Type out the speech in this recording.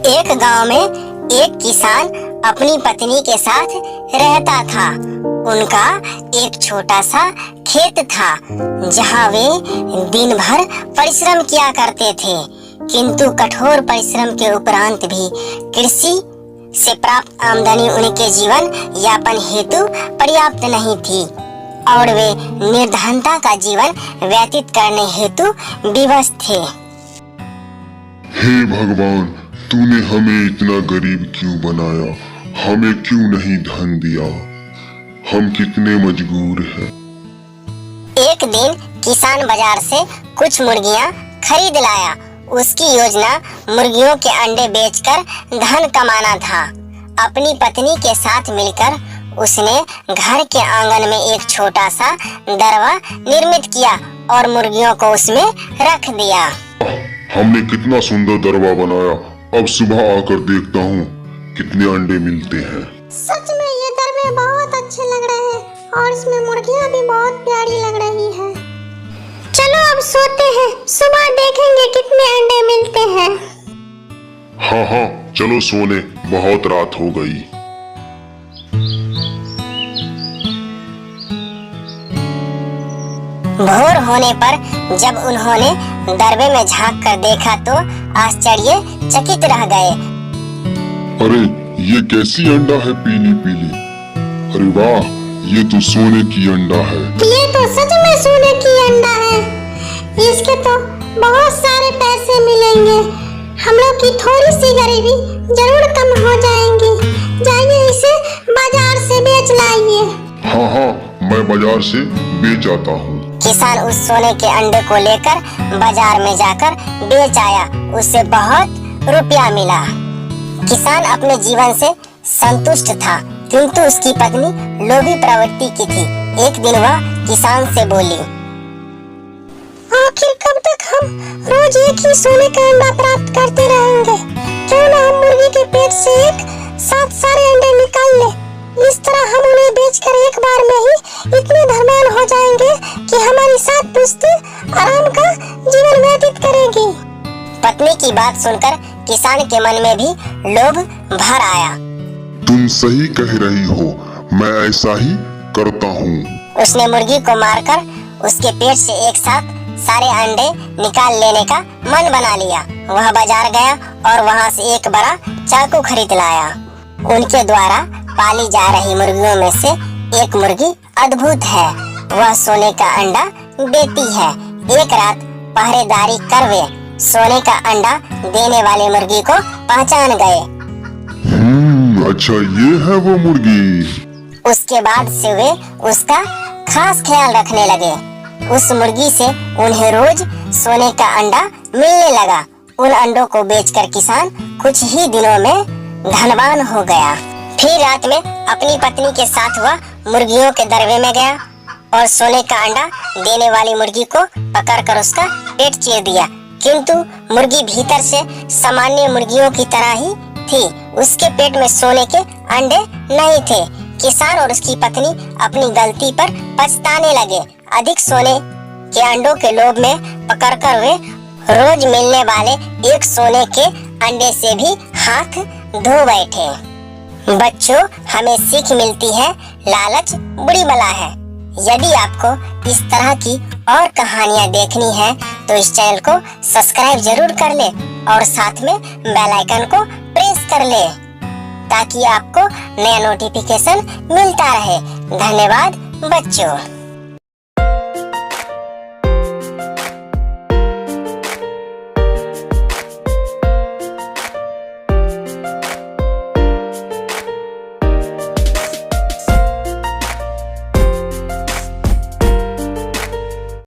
एक गांव में एक किसान अपनी पत्नी के साथ रहता था। उनका एक छोटा सा खेत था जहां वे दिन भर परिश्रम किया करते थे, किंतु कठोर परिश्रम के उपरांत भी कृषि से प्राप्त आमदनी उनके जीवन यापन हेतु पर्याप्त नहीं थी और वे निर्धनता का जीवन व्यतीत करने हेतु विवश थे। हे भगवान, तूने हमें इतना गरीब क्यों बनाया? हमें क्यों नहीं धन दिया? हम कितने मजबूर हैं। एक दिन किसान बाजार से कुछ मुर्गियां खरीद लाया। उसकी योजना मुर्गियों के अंडे बेचकर धन कमाना था। अपनी पत्नी के साथ मिलकर उसने घर के आंगन में एक छोटा सा दरवा निर्मित किया और मुर्गियों को उसमें रख दिया। हमने कितना सुंदर दरवा बनाया। अब सुबह आकर देखता हूँ कितने अंडे मिलते हैं। सच में ये दरवे बहुत अच्छे लग रहे हैं और इसमें मुर्गियाँ भी बहुत प्यारी लग रही हैं। चलो अब सोते हैं, सुबह देखेंगे कितने अंडे मिलते हैं। हाँ हाँ, चलो सोने, बहुत रात हो गई। भोर होने पर जब उन्होंने दरबे में झांक कर देखा तो आश्चर्यचकित रह गए। अरे ये कैसी अंडा है, पीली पीली। अरे वाह, ये तो सोने की अंडा है। ये तो सच में सोने की अंडा है। इसके तो बहुत सारे पैसे मिलेंगे। हम लोग की थोड़ी सी गरीबी जरूर कम हो जाएंगी। जाइए इसे बाजार से बेच लाइए। हाँ हाँ, मैं बाजार से बेच आता हूँ। किसान उस सोने के अंडे को लेकर बाजार में जाकर बेच आया। उससे बहुत रुपया मिला। किसान अपने जीवन से संतुष्ट था, किंतु उसकी पत्नी लोभी प्रवृत्ति की थी। एक दिन वह किसान से बोली, आखिर कब तक हम रोज एक ही सोने का अंडा प्राप्त करते रहेंगे? क्यों ना हम मुर्गी के पेट से एक साथ सारे अंडे निकाल ले। इस तरह हम उन्हें बेचकर एक बार में ही इतने धनवान हो जाएंगे कि हमारी 7 पुश्तें आराम का जीवन व्यतीत करेगी। पत्नी की बात सुनकर किसान के मन में भी लोभ भर आया। तुम सही कह रही हो, मैं ऐसा ही करता हूँ। उसने मुर्गी को मारकर उसके पेट से एक साथ सारे अंडे निकाल लेने का मन बना लिया। वह बाजार गया और वहाँ से एक बड़ा चाकू खरीद लाया। उनके द्वारा पाली जा रही मुर्गियों में से एक मुर्गी अद्भुत है। वह सोने का अंडा देती है। एक रात पहरेदारी कर वे सोने का अंडा देने वाली मुर्गी को पहचान गए। अच्छा, ये है वो मुर्गी। उसके बाद से वे उसका खास ख्याल रखने लगे। उस मुर्गी से उन्हें रोज सोने का अंडा मिलने लगा। उन अंडों को बेचकर किसान कुछ ही दिनों में धनवान हो गया। फिर रात में अपनी पत्नी के साथ वह मुर्गियों के दरबे में गया और सोने का अंडा देने वाली मुर्गी को पकड़कर उसका पेट चीर दिया, किंतु मुर्गी भीतर से सामान्य मुर्गियों की तरह ही थी। उसके पेट में सोने के अंडे नहीं थे। किसान और उसकी पत्नी अपनी गलती पर पछताने लगे। अधिक सोने के अंडों के लोभ में पकड़कर वे रोज मिलने वाले एक सोने के अंडे से भी हाथ धो बैठे। बच्चों, हमें सीख मिलती है, लालच बुरी बला है। यदि आपको इस तरह की और कहानियाँ देखनी है तो इस चैनल को सब्सक्राइब जरूर कर ले और साथ में बेल आइकन को प्रेस कर ले ताकि आपको नया नोटिफिकेशन मिलता रहे। धन्यवाद बच्चों।